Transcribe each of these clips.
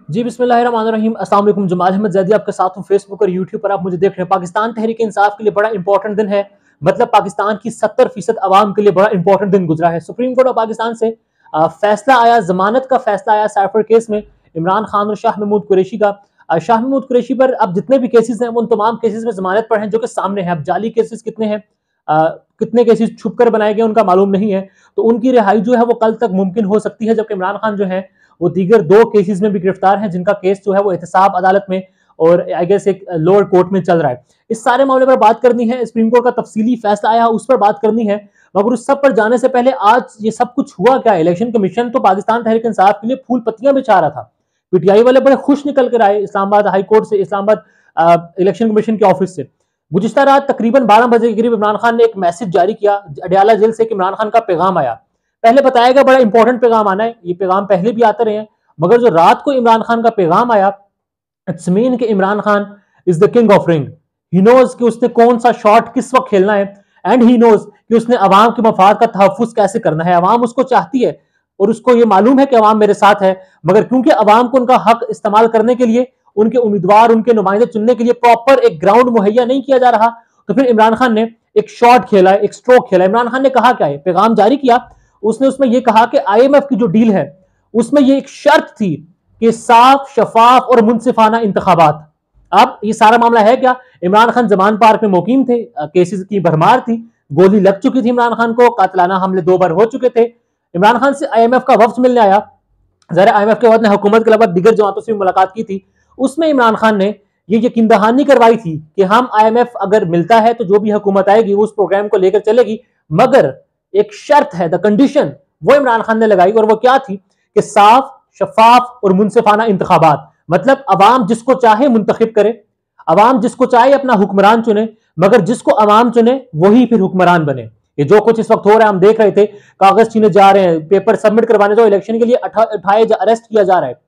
जी बिस्मिल्लाहिर्रहमानिर्रहीम। अस्सलाम वालेकुम। जमाल अहमद ज़ैदी आपके साथ हूँ। फेसबुक और यूट्यूब पर आप मुझे देख रहे हैं। पाकिस्तान तहरीक इंसाफ के लिए बड़ा इंपॉर्टेंट दिन है। मतलब पाकिस्तान की 70% आवाम के लिए बड़ा इंपॉर्टेंट दिन गुजरा है। सुप्रीम कोर्ट ऑफ पाकिस्तान से फैसला आया, जमानत का फैसला आया साइफर केस में इमरान खान और शाह महमूद कुरैशी का। शाह महमूद कुरैशी पर अब जितने भी केसेस हैं उन तमाम केसेस में जमानत पर हैं, जो कि सामने है। अब जाली केसेस कितने हैं, कितने केसेस छुप कर बनाए गए उनका मालूम नहीं है। तो उनकी रिहाई जो है वो कल तक मुमकिन हो सकती है, जबकि इमरान खान जो है वो दीगर 2 केसेस में भी गिरफ्तार हैं, जिनका केस जो है वो एहतसाब अदालत में और आई गेस एक लोअर कोर्ट में चल रहा है। इस सारे मामले पर बात करनी है। सुप्रीम कोर्ट का तफसीली फैसला आया उस पर बात करनी है। मगर उस सब पर जाने से पहले आज ये सब कुछ हुआ क्या? इलेक्शन कमीशन तो पाकिस्तान तहरीक इंसाफ के लिए फूल पत्तियां बिछा रहा था। पीटीआई वाले बड़े खुश निकल कर आए इस्लामाबाद हाई कोर्ट से, इस्लामाबाद इलेक्शन कमीशन के ऑफिस से। गुज़िश्ता रात तकरीबन 12 बजे के करीब इमरान खान ने एक मैसेज जारी किया अडयाला जेल से कि इमरान खान का पैगाम आया। पहले बताया गया बड़ा इंपॉर्टेंट पैगाम आना है, ये पैगाम पहले भी आते रहे हैं। मगर जो रात को इमरान खान का पैगाम आया, इट्स मीन कि Imran Khan is the king of ring. He knows कि उसने कौन सा शॉट किस वक्त खेलना है, एंड ही नोज कि उसने अवाम के मफाद का तहफ़्फ़ुज़ कैसे करना है। अवाम उसको चाहती है और उसको ये मालूम है कि अवाम मेरे साथ है, मगर क्योंकि अवाम को उनका हक इस्तेमाल करने के लिए, उनके उम्मीदवार, उनके नुमाइंदे चुनने के लिए प्रॉपर एक ग्राउंड मुहैया नहीं किया जा रहा, तो फिर इमरान खान ने एक शॉट खेला, एक स्ट्रोक खेला। इमरान खान ने कहा क्या है, पैगाम जारी किया, उसने उसमें यह कहा कि IMF की जो डील है उसमें यह एक शर्त थी कि साफ, शफाफ और मुनसिफाना इंतखाबात। अब ये सारा मामला है क्या? इमरान खान जमान पार्क में मुकीम थे, केसेस की भरमार थी, गोली लग चुकी थी इमरान खान को, कातलाना हमले 2 बार हो चुके थे। इमरान खान से IMF का वफ्द मिलने आया। ज़रा IMF के वफ्द ने हुकूमत के अलावा दिगर जमातों से भी मुलाकात की थी। उसमें इमरान खान ने ये यकीन दहानी करवाई थी कि हम IMF अगर मिलता है तो जो भी हुकूमत आएगी वो उस प्रोग्राम को लेकर चलेगी, मगर एक शर्त है, द कंडीशन, वो इमरान खान ने लगाई। और वो क्या थी कि साफ, शफाफ और मुनसिफाना इंतखाबात। मतलब अवाम जिसको चाहे मुंतखब करे, अवाम जिसको चाहे अपना हुक्मरान चुने, मगर जिसको अवाम चुने वही फिर हुक्मरान बने। ये जो कुछ इस वक्त हो रहा है हम देख रहे थे, कागज छीने जा रहे हैं, पेपर सबमिट करवाने जो इलेक्शन के लिए अरेस्ट किया जा रहा है,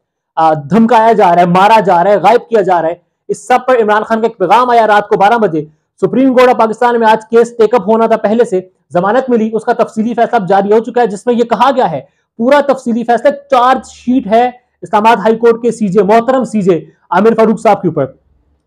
धमकाया जा रहा है, मारा जा रहा है, गायब किया जा रहा है। इस सब पर इमरान खान का एक पैगाम आया रात को 12 बजे। सुप्रीम कोर्ट ऑफ पाकिस्तान में आज केस टेकअप होना था, पहले से जमानत मिली, उसका तफसीली फैसला जारी हो चुका है, जिसमें यह कहा गया है, पूरा तफसीली फैसला चार्जशीट है इस्लामाबाद हाई कोर्ट के सीजे, मोहतरम सीजे आमिर फारूक साहब के ऊपर।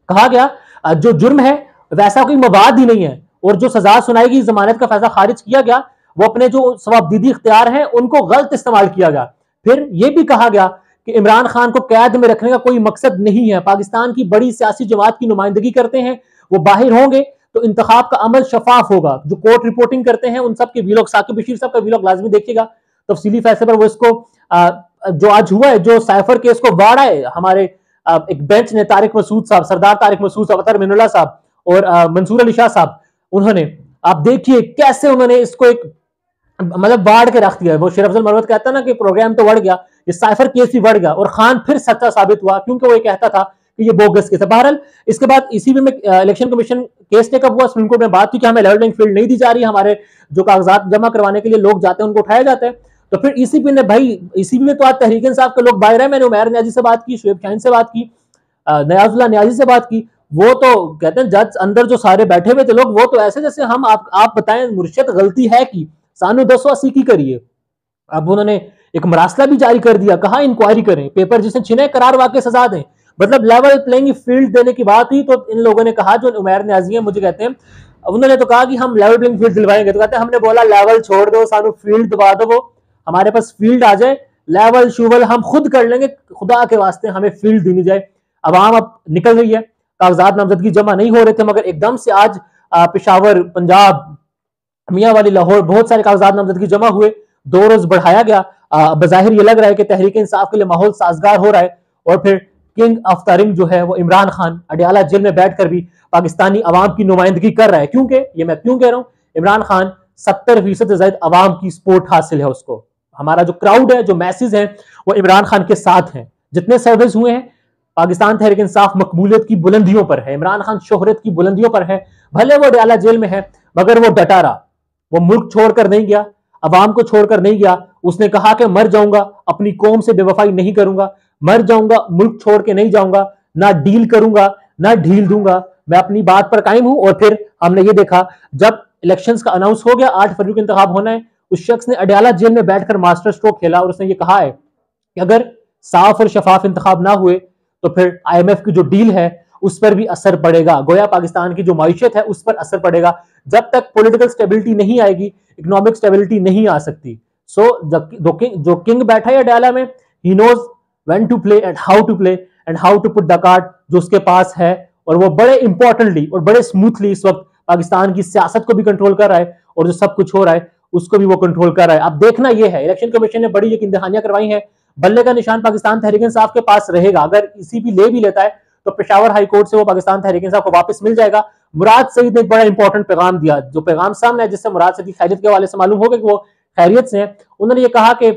कहा गया जो जुर्म है वैसा कोई मवाद ही नहीं है, और जो सजा सुनाएगी, जमानत का फैसला खारिज किया गया, वो अपने जो सवाबदीदी इख्तियार हैं उनको गलत इस्तेमाल किया गया। फिर यह भी कहा गया कि इमरान खान को कैद में रखने का कोई मकसद नहीं है। पाकिस्तान की बड़ी सियासी जमात की नुमाइंदगी करते हैं, वो बाहर होंगे तो इंतखाब का अमल शफाफ होगा। जो कोर्ट रिपोर्टिंग करते हैं उन सब के वीलॉग, साकिब बशीर साहब का वीलॉग लाजमी देखिएगा तफसीली फैसले पर। वो इसको जो आज हुआ है, जो साइफर केस को वाड़ा है हमारे एक बेंच ने, तारिक मसूद साहब, सरदार तारिक मसूद साहब, अतर मिनुल्लाह साहब और मंसूर अली शाह साहब, उन्होंने, आप देखिए कैसे उन्होंने इसको एक मतलब बाढ़ के रख दिया है। वो शेर अफजल मरवत कहता है ना कि प्रोग्राम तो बढ़ गया, ये साइफर केस भी बढ़ गया, और खान फिर सच्चा साबित हुआ, क्योंकि वो ये कहता था कि ये बोगस केस है। बहरहाल इसके बाद इसी में इलेक्शन कमीशन केस टेकअप हुआ, सुप्रीम कोर्ट में बात की कि हमें लेवल प्लेइंग फील्ड नहीं दी जा रही, हमारे जो कागजात जमा करवाने के लिए लोग जाते हैं उनको उठाया जाता है। तो फिर ECP ने, भाई ECP में तो आज तहरीक इंसाफ के लोग बाहर है। मैंने उमैर न्याजी से बात की, शुएब शाहीन से बात की, नयाजुल्लाह न्याजी से बात की। वो तो कहते हैं जज अंदर जो सारे बैठे हुए थे लोग, वो तो ऐसे जैसे हम आप बताएं मुर्शिद गलती है कि सानू 10 की करिए। अब उन्होंने एक मरासला भी जारी कर दिया, कहा इंक्वायरी करें, पेपर जिसने छिने करार वाकई सजा दें। मतलब लेवल प्लेइंग फील्ड देने की बात हुई तो इन लोगों ने कहा, जो उमैर न्याजी है, मुझे कहते हैं, उन्होंने तो कहा कि हम लेवल प्लेइंग फील्ड दिलवाएंगे। तो कहते हैं हमने बोला लेवल छोड़ दो, सानू फील्ड दबा दो, वो हमारे पास फील्ड आ जाए, लेवल शुवल हम खुद कर लेंगे, खुदा के वास्ते हमें फील्ड दी जाए। अवाम अब निकल रही है, कागजात नामजदगी जमा नहीं हो रहे थे, मगर एकदम से आज पेशावर, पंजाब, मियाँ वाली, लाहौर, बहुत सारे कागजात नामजदगी जमा हुए, 2 रोज बढ़ाया गया। बज़ाहिर ये लग रहा है कि तहरीक इंसाफ के लिए माहौल साजगार हो रहा है। और फिर किंग ऑफ द रिंग जो है वो इमरान खान अडयाला जेल में बैठकर भी पाकिस्तानी अवाम की नुमाइंदगी कर रहा है। क्योंकि ये मैं क्यों कह रहा हूँ, इमरान खान 70% से ज्यादा अवाम की सपोर्ट हासिल है उसको। हमारा जो क्राउड है, जो मैसेज है, वो इमरान खान के साथ हैं। जितने सर्वेज हुए हैं, पाकिस्तान तहरीक इंसाफ मकबूलियत की बुलंदियों पर है, इमरान खान शोहरत की बुलंदियों पर है। भले वो अडयाला जेल में है, मगर वो डटा रहा, वो मुल्क छोड़कर नहीं गया, अवाम को छोड़कर नहीं गया। उसने कहा कि मर जाऊंगा, अपनी कौम से बेवफाई नहीं करूंगा, मर जाऊंगा, मुल्क छोड़ के नहीं जाऊंगा, ना डील करूंगा, ना ढील दूंगा, मैं अपनी बात पर कायम हूं। और फिर हमने ये देखा, जब इलेक्शंस का अनाउंस हो गया, 8 फरवरी को इंतखाब होना है, उस शख्स ने अडयाला जेल में बैठकर मास्टर स्ट्रोक खेला और उसने ये कहा है कि अगर साफ और शफाफ इंतखाब ना हुए तो फिर IMF की जो डील है उस पर भी असर पड़ेगा। गोया पाकिस्तान की जो मईशत है उस पर असर पड़ेगा। जब तक पॉलिटिकल स्टेबिलिटी नहीं आएगी, इकोनॉमिक स्टेबिलिटी नहीं आ सकती। सो जो किंग बैठा है डाला में, he knows when to play and how to put the card जो उसके पास है, और वो बड़े इंपॉर्टेंटली और बड़े स्मूथली इस वक्त पाकिस्तान की सियासत को भी कंट्रोल कर रहा है और जो सब कुछ हो रहा है उसको भी वो कंट्रोल कर रहा है। अब देखना यह है, इलेक्शन कमीशन ने बड़ी यकीन दहानियां करवाई हैं, बल्ले का निशान पाकिस्तान तहरीक इंसाफ के पास रहेगा। अगर ECB ले भी लेता है तो पेशावर हाई कोर्ट से वो पाकिस्तान तहरीक इंसाफ को वापस मिल जाएगा। मुराद सईद ने एक बड़ा इंपॉर्टेंट पैगाम दिया, जो पैगाम सामने है जिससे मुराद सईद की खैरियत के हवाले से मालूम होगा कि वो खैरियत से हैं। उन्होंने ये कहा कि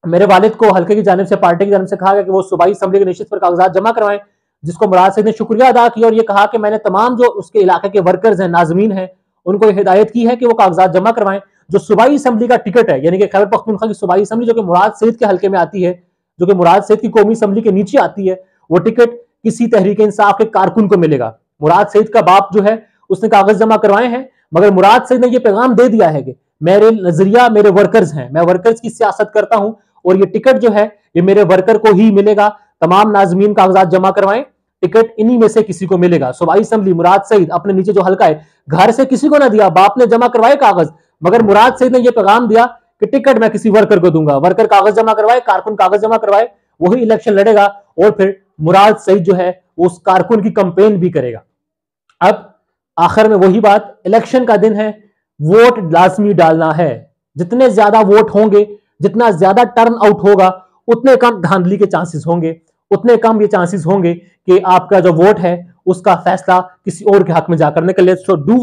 मेरे वालिद को हल्के की जानिब से, पार्टी की जानिब से कहा गया कि वो सूबाई असम्बली की नशिस्त पर कागजात जमा करवाएं, जिसको मुराद सईद ने शुक्रिया अदा किया और ये कहा कि मैंने तमाम जो उसके इलाके के वर्कर्स हैं, नाजमीन हैं, उनको हिदायत की है कि वो कागजात जमा करवाएं। जो सूबाई असम्बली का टिकट है, यानी कि खैबर पख्तूनख्वा की सूबाई असम्बली जो कि मुराद सईद के हल्के में आती है, जो कि मुराद सईद की कौमी असम्बली के नीचे आती है, वो टिकट किसी तहरीक इंसाफ के कारकुन को मिलेगा। मुराद सईद का बाप जो है उसने कागज जमा करवाए हैं, मगर मुराद सईद ने यह पैगाम दे दिया है कि मेरे नजरिया मेरे वर्कर्स हैं, मैं वर्कर्स की सियासत करता हूं और ये टिकट जो है ये मेरे वर्कर को ही मिलेगा। तमाम नाजमीन कागजात जमा करवाएं, टिकट इन्हीं में से किसी को मिलेगा। सूबाई असम्बली मुराद सईद अपने नीचे जो हल्का है, घर से किसी को ना दिया, बाप ने जमा करवाए कागज, मगर मुराद सईद ने यह पैगाम दिया कि टिकट मैं किसी वर्कर को दूंगा। वर्कर कागज जमा करवाए, कारकुन कागज जमा करवाए, वही इलेक्शन लड़ेगा और फिर मुराद सईद जो है वो उस कारकुन की कंपेन भी करेगा। अब आखिर में वही बात, इलेक्शन का दिन है, वोट लाजमी डालना है। जितने ज्यादा वोट होंगे, जितना ज्यादा टर्न आउट होगा, उतने कम धांधली के चांसेस होंगे, उतने कम ये चांसेस होंगे कि आपका जो वोट है उसका फैसला किसी और के हक में जाकर निकले। सो डू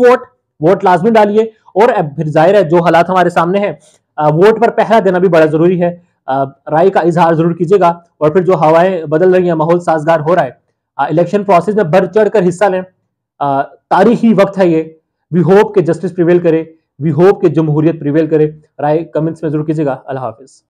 वोट लाजमी डालिए। और अब फिर जाहिर है जो हालात हमारे सामने हैं, वोट पर पहरा देना भी बड़ा जरूरी है। राय का इजहार जरूर कीजिएगा। और फिर जो हवाएं बदल रही हैं, माहौल साजगार हो रहा है, इलेक्शन प्रोसेस में बढ़ चढ़ कर हिस्सा लें। तारीखी वक्त है ये। वी होप के जस्टिस प्रिवेल करे, वी होप के जमहूरियत प्रिवेल करे। राय कमेंट्स में जरूर कीजिएगा। अल्लाह हाफिज।